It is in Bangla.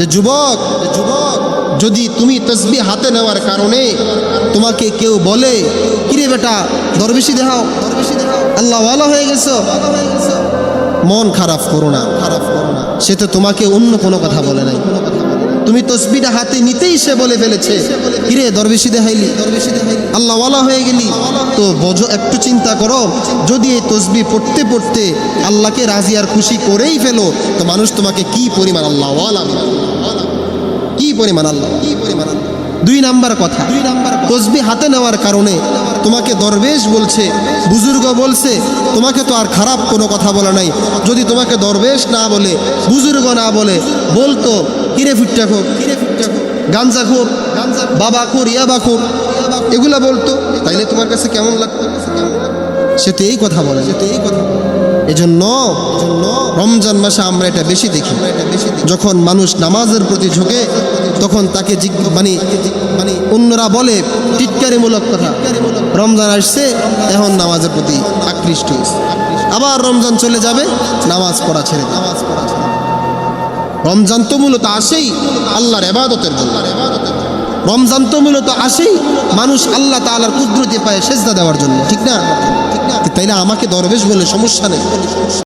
যে যুবক, যদি তুমি তসবিহ হাতে নেওয়ার কারণে তোমাকে কেউ বলে কিরে বেটা দরবেশি দেখাও, আল্লাহ ওয়ালা হয়ে গেছো, মন খারাপ করো না। সে তো তোমাকে অন্য কোনো কথা বলে নাই, তুমি তসবিহটা হাতে নিতেই সে বলে ফেলেছে কিরে দরবেশি দেখাইলি, আল্লাহ ওয়ালা হয়ে গেলি। তো বোঝো, একটু চিন্তা করো, যদি এই তসবিহ পড়তে পড়তে আল্লাহকে রাজি আর খুশি করেই ফেলো, তো মানুষ তোমাকে কি পরিমাণ আল্লাহ ওয়ালা, কি পরিমাণ আল্লাহ, কি পরিমাণ আল্লাহ। দুই নাম্বার কথা, তসবিহ হাতে নেওয়ার কারণে তোমাকে দরবেশ বলছে, বুজুর্গ বলছে, তোমাকে তো আর খারাপ কোনো কথা বলে নাই। যদি তোমাকে দরবেশ না বলে, বুজুর্গ না বলে, বলতো কিরে ফুটটা খোর, গাঞ্জা খোর, বাবা খোর, ইয়াবা খোর, এগুলা বলতো, তাইলে তোমার কাছে কেমন লাগতো? সে তো এই কথা বলে, এজন্য রমজান মাসে আমরা এটা বেশি দেখি, যখন মানুষ নামাজের প্রতি ঝুঁকে তখন তাকে মানে অন্যরা বলে টিটকারিমূলক কথা, রমজান আসছে এখন নামাজের প্রতি আকৃষ্ট হয়েছে, আবার রমজান চলে যাবে নামাজ পড়া ছেড়ে। রমজান তো মূলত আসেই আল্লাহর ইবাদতের জন্য, রমজান তো মূলত আসেই মানুষ আল্লাহ তাআলার কুদরতি পায়ে সেজদা দেওয়ার জন্য, ঠিক না? তাইলে আমাকে দরবেশ বলে সমস্যা নেই।